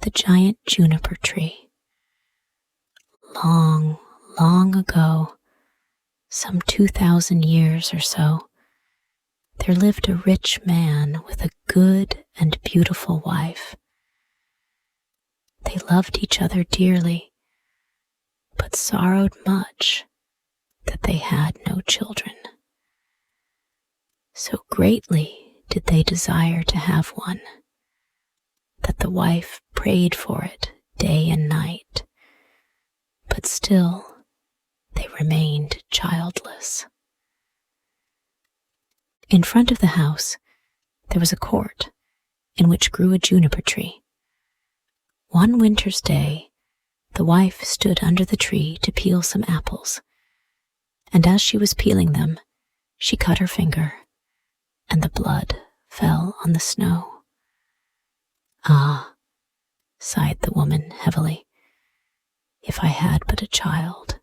the giant juniper tree. Long, long ago, some 2,000 years or so, there lived a rich man with a good and beautiful wife. They loved each other dearly, but sorrowed much that they had no children. So greatly did they desire to have one, that the wife prayed for it day and night, but still they remained childless. In front of the house, there was a court in which grew a juniper tree. One winter's day, the wife stood under the tree to peel some apples, and as she was peeling them, she cut her finger, and the blood fell on the snow. "Ah," sighed the woman heavily, "if I had but a child,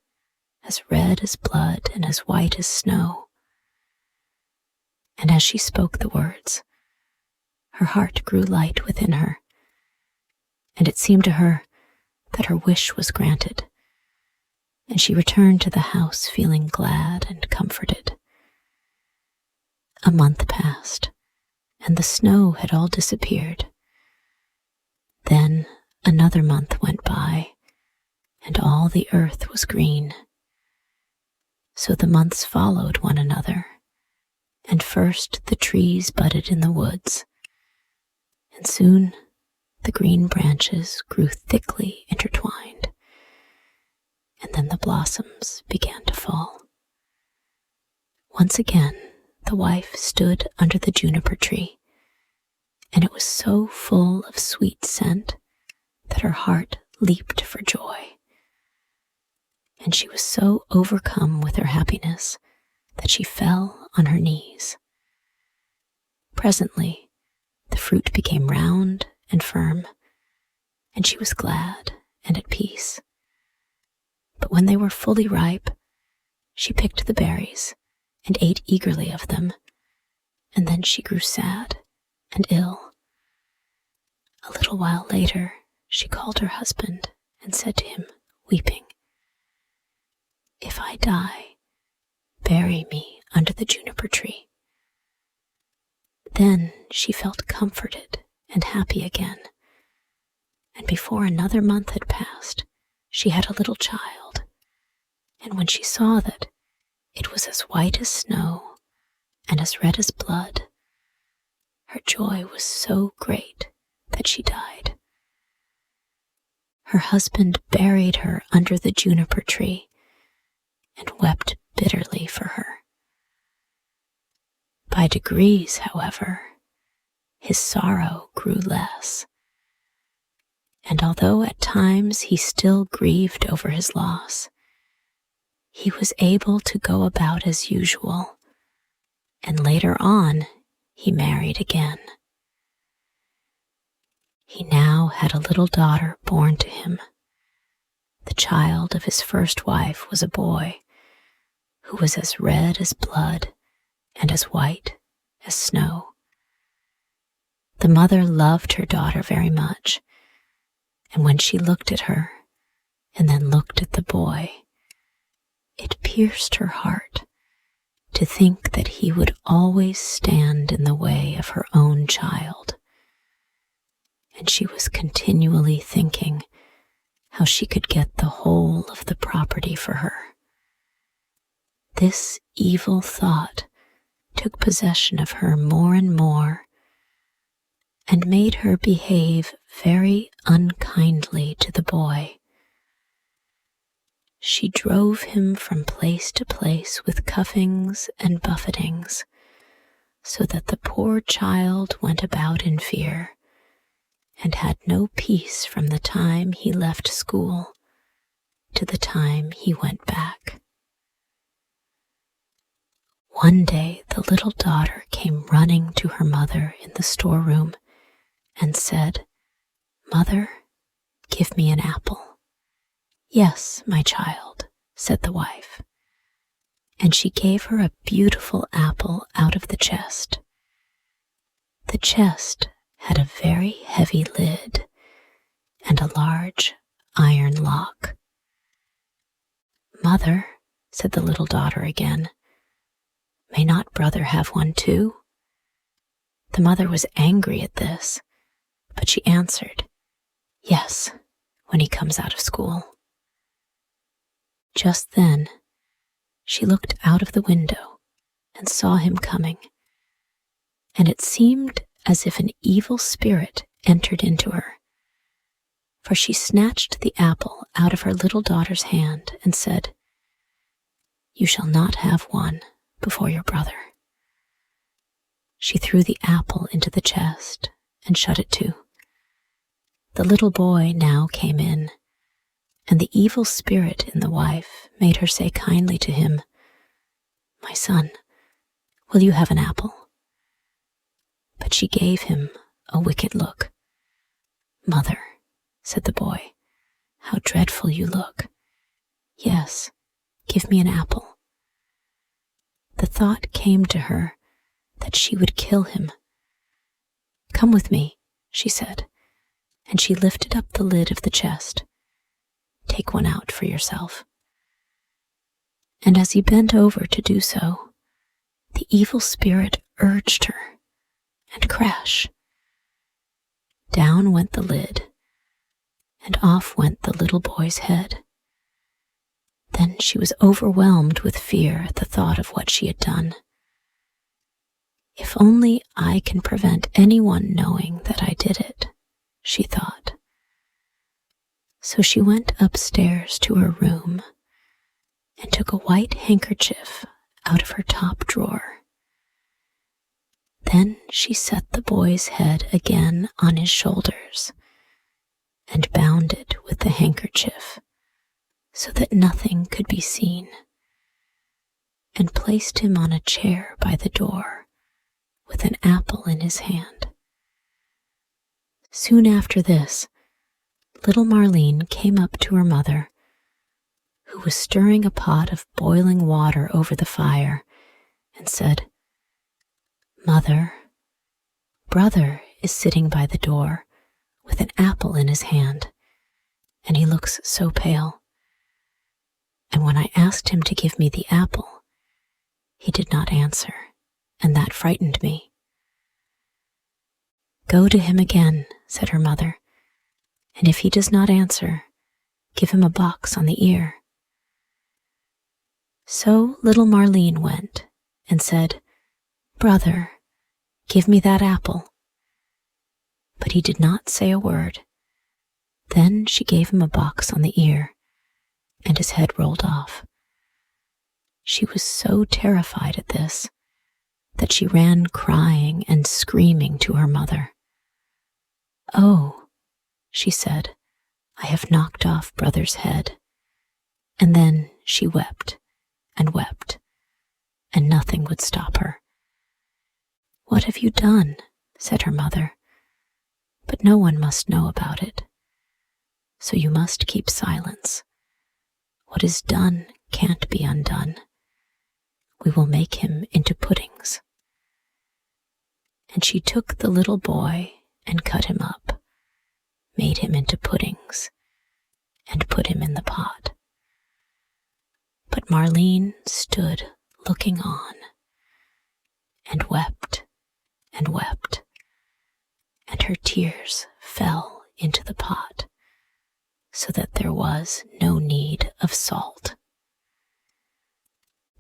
as red as blood and as white as snow." And as she spoke the words, her heart grew light within her, and it seemed to her that her wish was granted, and she returned to the house feeling glad and comforted. A month passed, and the snow had all disappeared. Then another month went by, and all the earth was green. So the months followed one another, and first the trees budded in the woods, and soon the green branches grew thickly intertwined, and then the blossoms began to fall. Once again, the wife stood under the juniper tree, and it was so full of sweet scent that her heart leaped for joy. And she was so overcome with her happiness that she fell on her knees. Presently, the fruit became round and firm, and she was glad and at peace. But when they were fully ripe, she picked the berries and ate eagerly of them, and then she grew sad and ill. A little while later, she called her husband and said to him, weeping, "If I die, bury me under the juniper tree." Then she felt comforted and happy again, and before another month had passed, she had a little child, and when she saw that it was as white as snow and as red as blood, her joy was so great that she died. Her husband buried her under the juniper tree and wept bitterly for her. By degrees, however, his sorrow grew less, and although at times he still grieved over his loss, he was able to go about as usual, and later on he married again. He now had a little daughter born to him. The child of his first wife was a boy who was as red as blood and as white as snow. The mother loved her daughter very much, and when she looked at her and then looked at the boy, it pierced her heart to think that he would always stand in the way of her own child. And she was continually thinking how she could get the whole of the property for her. This evil thought took possession of her more and more, and made her behave very unkindly to the boy. She drove him from place to place with cuffings and buffetings, so that the poor child went about in fear, and had no peace from the time he left school to the time he went back. One day the little daughter came running to her mother in the storeroom and said, "Mother, give me an apple." "Yes, my child," said the wife, and she gave her a beautiful apple out of the chest. The chest had a very heavy lid, and a large iron lock. "Mother," said the little daughter again, "may not brother have one too?" The mother was angry at this, but she answered, "Yes, when he comes out of school." Just then, she looked out of the window and saw him coming, and it seemed as if an evil spirit entered into her, for she snatched the apple out of her little daughter's hand and said, "You shall not have one before your brother." She threw the apple into the chest and shut it to. The little boy now came in, and the evil spirit in the wife made her say kindly to him, "My son, will you have an apple?" But she gave him a wicked look. "Mother," said the boy, "how dreadful you look. Yes, give me an apple." The thought came to her that she would kill him. "Come with me," she said, and she lifted up the lid of the chest. "Take one out for yourself." And as he bent over to do so, the evil spirit urged her, and crash! Down went the lid, and off went the little boy's head. Then she was overwhelmed with fear at the thought of what she had done. "If only I can prevent anyone knowing that I did it," she thought. So she went upstairs to her room and took a white handkerchief out of her top drawer. Then she set the boy's head again on his shoulders and bound it with the handkerchief so that nothing could be seen, and placed him on a chair by the door with an apple in his hand. Soon after this, little Marlene came up to her mother, who was stirring a pot of boiling water over the fire, and said, "Mother, brother is sitting by the door with an apple in his hand, and he looks so pale. And when I asked him to give me the apple, he did not answer, and that frightened me." "Go to him again," said her mother, "and if he does not answer, give him a box on the ear." So little Marlene went and said, "Brother, give me that apple." But he did not say a word. Then she gave him a box on the ear, and his head rolled off. She was so terrified at this that she ran crying and screaming to her mother. "Oh," she said, "I have knocked off brother's head." And then she wept and wept, and nothing would stop her. "What have you done?" said her mother. "But no one must know about it, so you must keep silence. What is done can't be undone. We will make him into puddings." And she took the little boy and cut him up, made him into puddings, and put him in the pot. But Marlene stood looking on, and wept and wept, and her tears fell into the pot, so that there was no need of salt.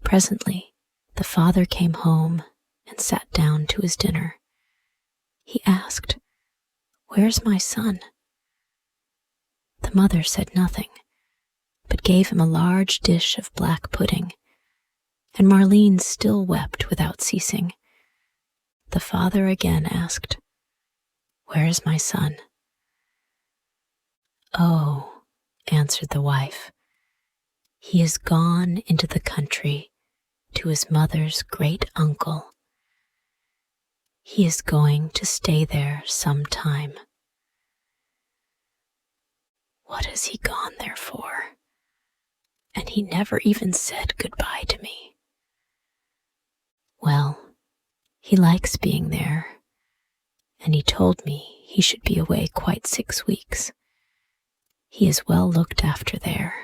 Presently, the father came home and sat down to his dinner. He asked, "Where's my son?" The mother said nothing, but gave him a large dish of black pudding, and Marlene still wept without ceasing. The father again asked, "Where is my son?" "Oh," answered the wife, "he is gone into the country to his mother's great uncle. He is going to stay there some time." "What has he gone there for? And he never even said goodbye to me." "Well, he likes being there, and he told me he should be away quite 6 weeks. He is well looked after there.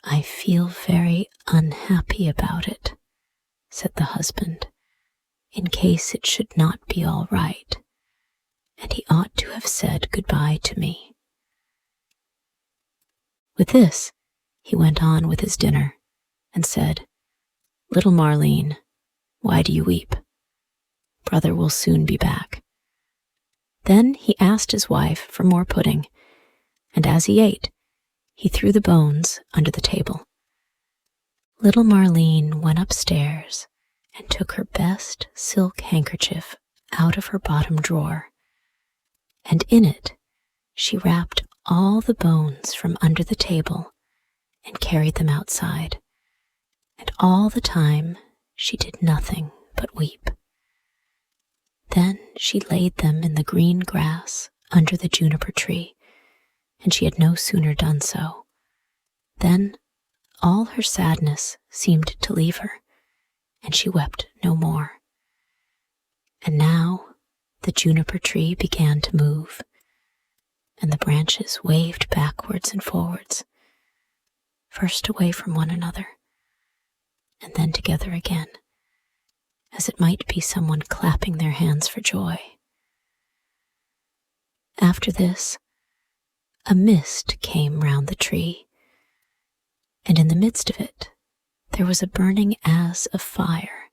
I feel very unhappy about it, said the husband, in case it should not be all right, and he ought to have said goodbye to me. With this, he went on with his dinner and said, Little Marlene, why do you weep? Brother will soon be back. Then he asked his wife for more pudding, and as he ate, he threw the bones under the table. Little Marlene went upstairs and took her best silk handkerchief out of her bottom drawer, and in it she wrapped all the bones from under the table and carried them outside, and all the time she did nothing but weep. Then she laid them in the green grass under the juniper-tree, and she had no sooner done so than all her sadness seemed to leave her, and she wept no more. And now the juniper-tree began to move, and the branches waved backwards and forwards, first away from one another, and then together again, as it might be someone clapping their hands for joy. After this, a mist came round the tree, and in the midst of it there was a burning as of fire,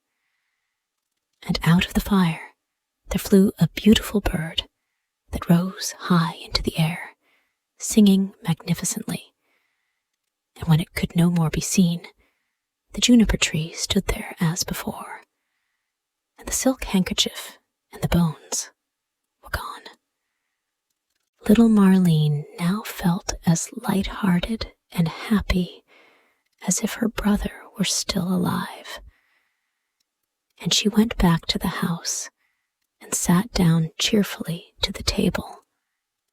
and out of the fire there flew a beautiful bird that rose high into the air, singing magnificently. And when it could no more be seen, the juniper-tree stood there as before, and the silk handkerchief and the bones were gone. Little Marlene now felt as light-hearted and happy as if her brother were still alive, and she went back to the house and sat down cheerfully to the table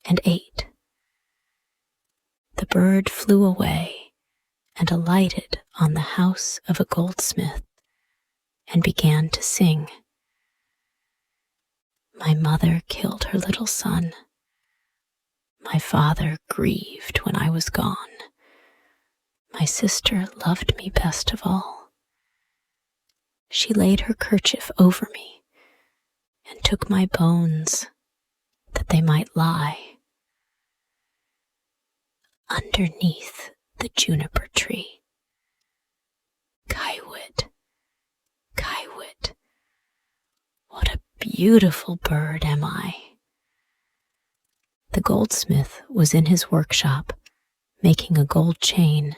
and ate. The bird flew away and alighted on the house of a goldsmith and began to sing. My mother killed her little son. My father grieved when I was gone. My sister loved me best of all. She laid her kerchief over me and took my bones that they might lie underneath the juniper-tree. Kaiwit, Kaiwit, what a beautiful bird am I. The goldsmith was in his workshop making a gold chain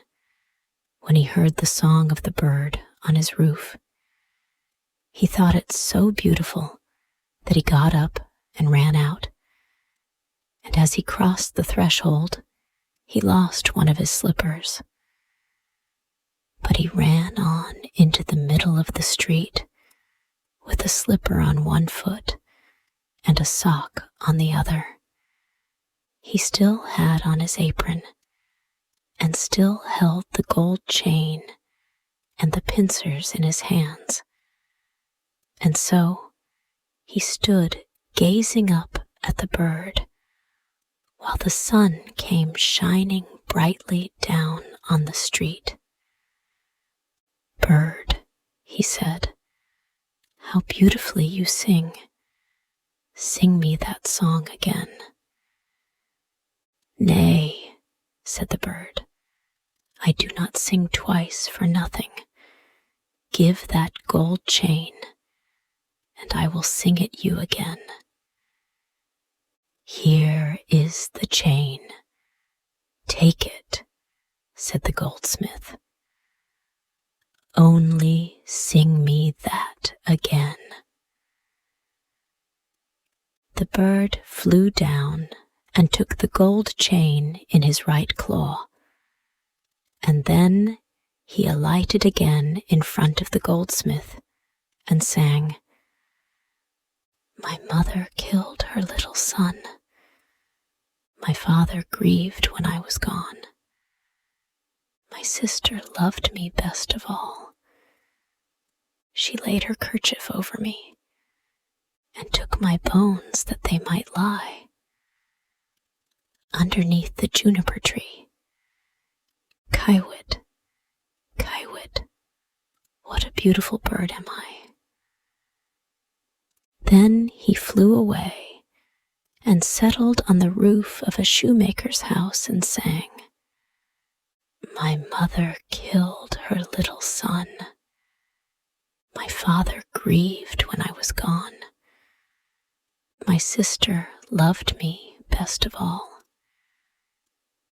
when he heard the song of the bird on his roof. He thought it so beautiful that he got up and ran out, and as he crossed the threshold, he lost one of his slippers. But he ran on into the middle of the street with a slipper on one foot and a sock on the other. He still had on his apron and still held the gold chain and the pincers in his hands. And so he stood gazing up at the bird while the sun came shining brightly down on the street. Bird, he said, how beautifully you sing. Sing me that song again. Nay, said the bird, I do not sing twice for nothing. Give that gold chain, and I will sing it you again. Here is the chain. Take it, said the goldsmith. Only sing me that again. The bird flew down and took the gold chain in his right claw, and then he alighted again in front of the goldsmith and sang, My mother killed her little son. My father grieved when I was gone. My sister loved me best of all. She laid her kerchief over me and took my bones that they might lie underneath the juniper-tree. Kaiwit, Kaiwit, what a beautiful bird am I. Then he flew away and settled on the roof of a shoemaker's house and sang, My mother killed her little son. My father grieved when I was gone. My sister loved me best of all.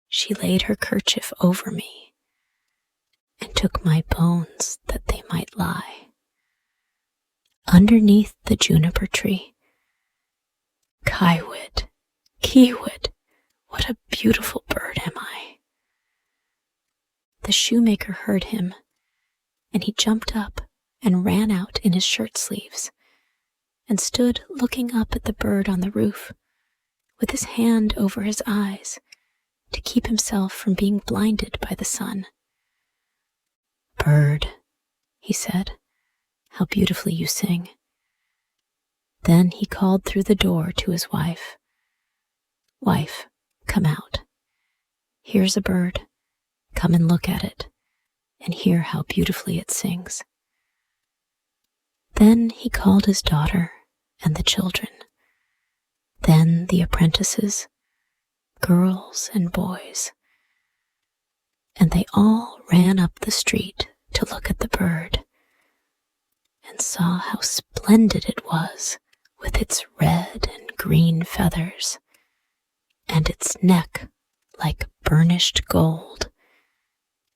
She laid her kerchief over me and took my bones that they might lie underneath the juniper-tree. Kaiwit, Kiwit, what a beautiful bird am I. The shoemaker heard him, and he jumped up and ran out in his shirt sleeves and stood looking up at the bird on the roof with his hand over his eyes to keep himself from being blinded by the sun. Bird, he said, how beautifully you sing. Then he called through the door to his wife. Wife, come out. Here's a bird. Come and look at it and hear how beautifully it sings. Then he called his daughter and the children, then the apprentices, girls and boys, and they all ran up the street to look at the bird and saw how splendid it was with its red and green feathers and its neck like burnished gold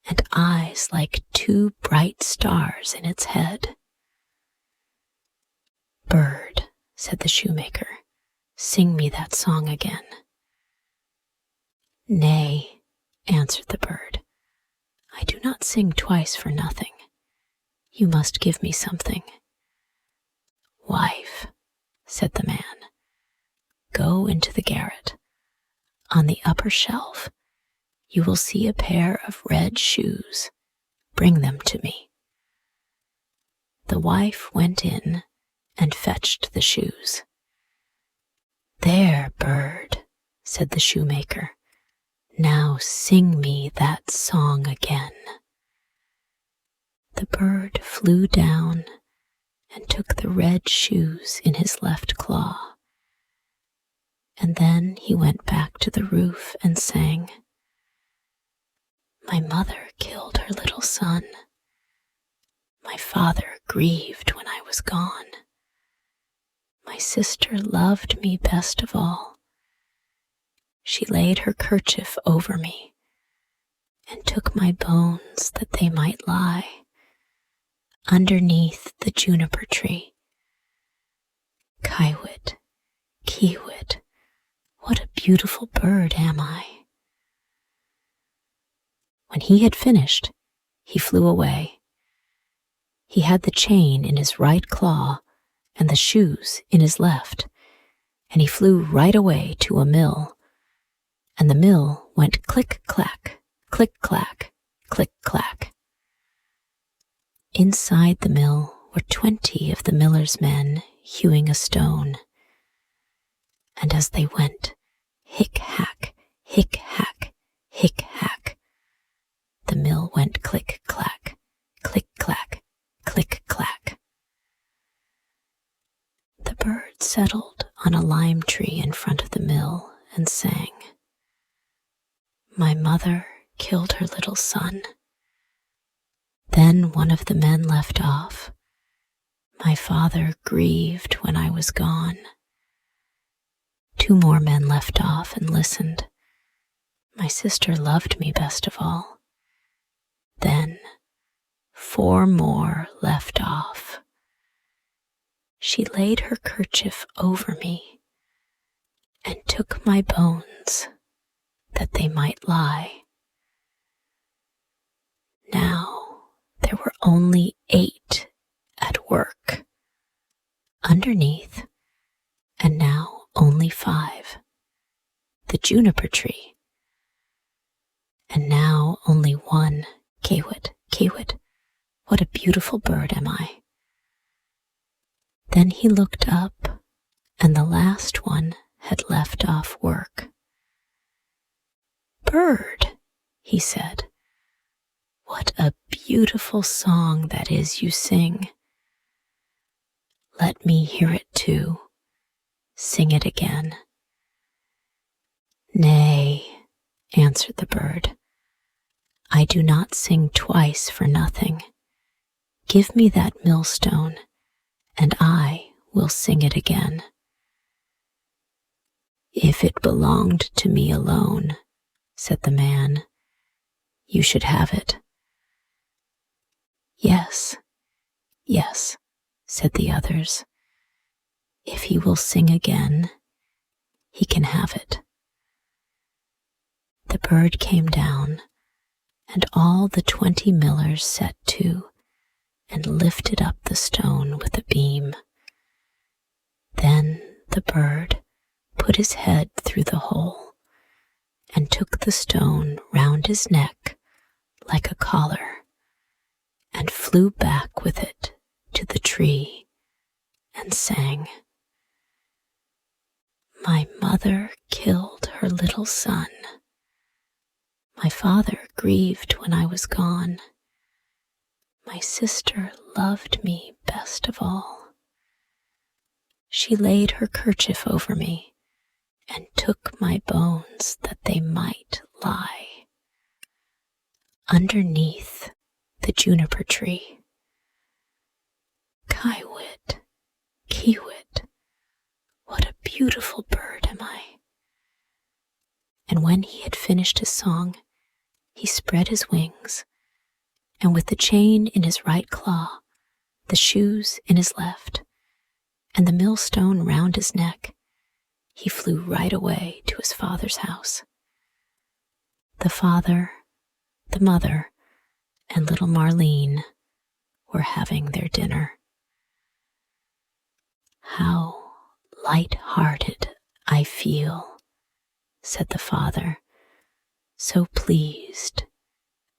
and eyes like two bright stars in its head. Bird, said the shoemaker, sing me that song again. Nay, answered the bird, I do not sing twice for nothing. You must give me something. Wife, said the man, go into the garret. On the upper shelf, you will see a pair of red shoes. Bring them to me. The wife went in and fetched the shoes. There, bird, said the shoemaker, now sing me that song again. The bird flew down and took the red shoes in his left claw, and then he went back to the roof and sang, My mother killed her little son. My father grieved when I was gone. My sister loved me best of all. She laid her kerchief over me and took my bones that they might lie underneath the juniper-tree. Kaiwit, Kiwit, what a beautiful bird am I. When he had finished, he flew away. He had the chain in his right claw and the shoes in his left, and he flew right away to a mill, and the mill went click-clack, click-clack, click-clack. Inside the mill were 20 of the miller's men hewing a stone, and as they went, hick-hack, hick-hack, hick-hack, the mill went click-clack, click-clack, click-clack. The bird settled on a lime tree in front of the mill and sang, My mother killed her little son. Then one of the men left off. My father grieved when I was gone. 2 more men left off and listened. My sister loved me best of all. Then 4 more left off. She laid her kerchief over me and took my bones that they might lie. Now there were only 8 at work underneath, and now only 5, the juniper-tree, and now only 1, Kiwit, Kiwit, what a beautiful bird am I. Then he looked up, and the last one had left off work. bird," he said. "What a beautiful song that is you sing. Let me hear it too. Sing it again." "Nay," answered the bird, "I do not sing twice for nothing. Give me that millstone, and I will sing it again." "If it belonged to me alone," said the man, "you should have it." "Yes, yes," said the others. "If he will sing again, he can have it." The bird came down, and all the 20 millers set to and lifted up the stone with a beam. Then the bird put his head through the hole and took the stone round his neck like a collar and flew back with it to the tree and sang, "My mother killed her little son. My father grieved when I was gone. My sister loved me best of all. She laid her kerchief over me and took my bones that they might lie underneath the juniper-tree. Kiwit, kiwit, what a beautiful bird am I." And when he had finished his song, he spread his wings, and with the chain in his right claw, the shoes in his left, and the millstone round his neck, he flew right away to his father's house. The father, the mother, and little Marlene were having their dinner. "How light-hearted I feel," said the father, "so pleased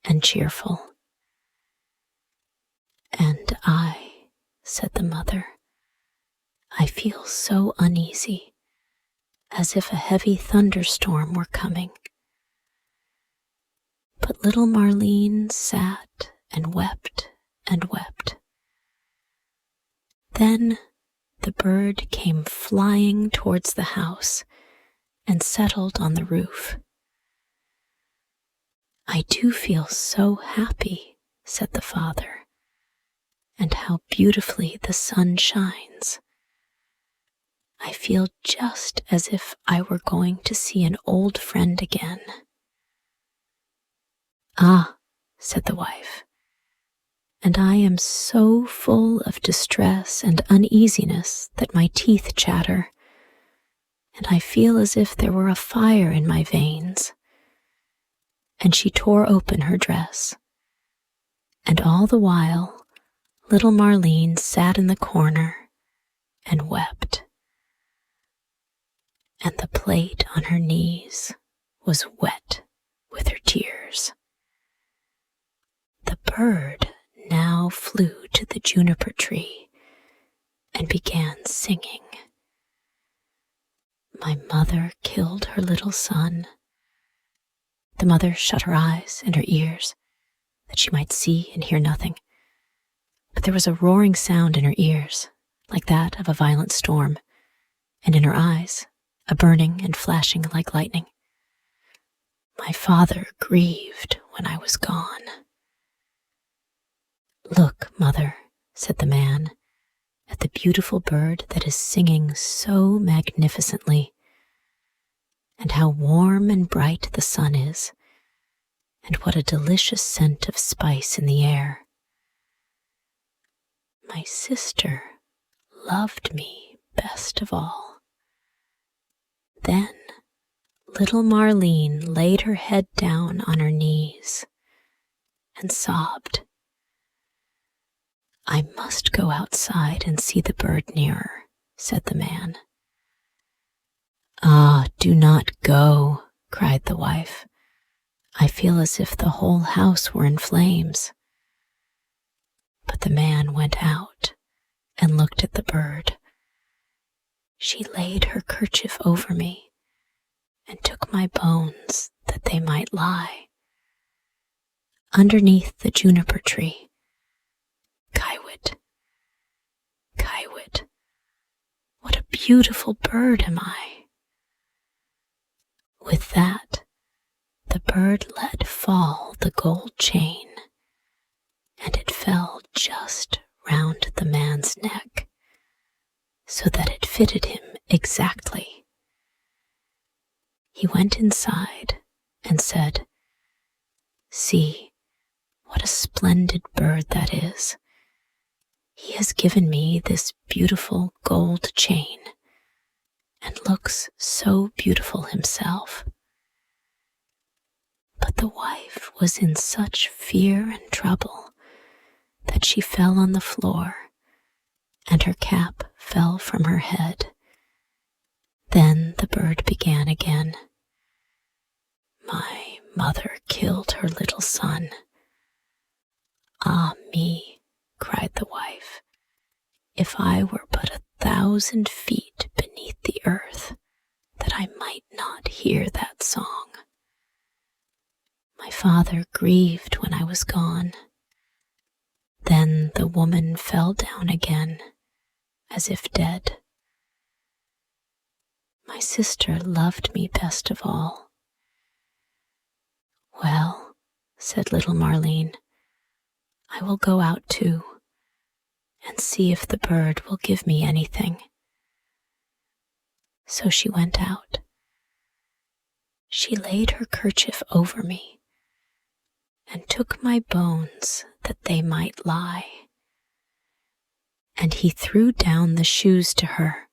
and cheerful." "And I," said the mother, "I feel so uneasy, as if a heavy thunderstorm were coming." But little Marlene sat and wept and wept. Then the bird came flying towards the house and settled on the roof. "I do feel so happy," said the father, "and how beautifully the sun shines. I feel just as if I were going to see an old friend again." "Ah," said the wife, "and I am so full of distress and uneasiness that my teeth chatter, and I feel as if there were a fire in my veins." And she tore open her dress, and all the while little Marlene sat in the corner and wept, and the plate on her knees was wet with her tears. The bird now flew to the juniper-tree and began singing, "My mother killed her little son." The mother shut her eyes and her ears, that she might see and hear nothing. But there was a roaring sound in her ears, like that of a violent storm, and in her eyes, a burning and flashing like lightning. "My father grieved when I was gone." "Look, mother," said the man, "at the beautiful bird that is singing so magnificently, and how warm and bright the sun is, and what a delicious scent of spice in the air. My sister loved me best of all." Then little Marlene laid her head down on her knees and sobbed. "I must go outside and see the bird nearer," said the man. "Ah, do not go," cried the wife. "I feel as if the whole house were in flames." But the man went out and looked at the bird. "She laid her kerchief over me and took my bones that they might lie. Underneath the juniper-tree, Kaiwit, Kaiwit, what a beautiful bird am I. With that, the bird let fall the gold chain, and it fell just round the man's neck, so that it fitted him exactly. He went inside and said, "See, what a splendid bird that is. He has given me this beautiful gold chain, and looks so beautiful himself." But the wife was in such fear and trouble that she fell on the floor, and her cap fell from her head. Then the bird began again. "My mother killed her little son. Ah me," cried the wife, "if I were but 1,000 feet beneath the earth, that I might not hear that song. My father grieved when I was gone." Then the woman fell down again, as if dead. My sister loved me best of all. "Well," said little Marlene, "I will go out too, and see if the bird will give me anything." So she went out. She laid her kerchief over me, and took my bones that they might lie. And he threw down the shoes to her,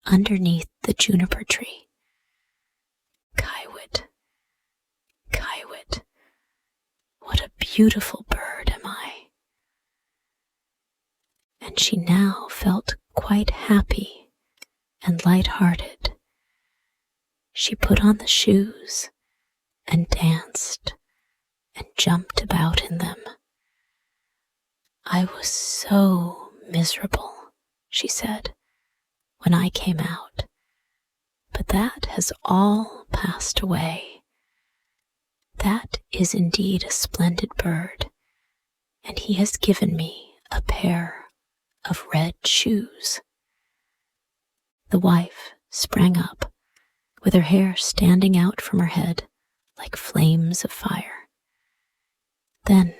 underneath the juniper-tree. Kaiwit, Kaiwit, what a beautiful bird am I. And she now felt quite happy and light-hearted. She put on the shoes and danced and jumped about in them. "I was so miserable," she said, "when I came out, but that has all passed away. That is indeed a splendid bird, and he has given me a pair of red shoes." The wife sprang up, with her hair standing out from her head like flames of fire. "Then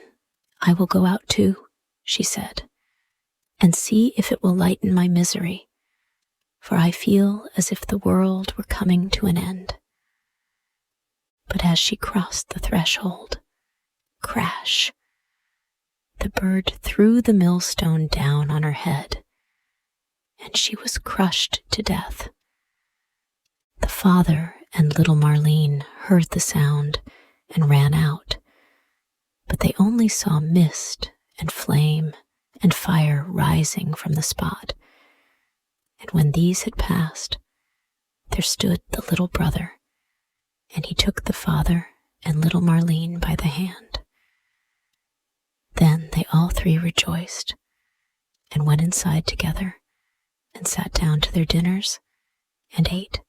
I will go out too," she said, "and see if it will lighten my misery, for I feel as if the world were coming to an end." But as she crossed the threshold, crash! The bird threw the millstone down on her head, and she was crushed to death. The father and little Marlene heard the sound and ran out, but they only saw mist and flame and fire rising from the spot. And when these had passed, there stood the little brother, and he took the father and little Marlene by the hand. Then they all three rejoiced, and went inside together, and sat down to their dinners, and ate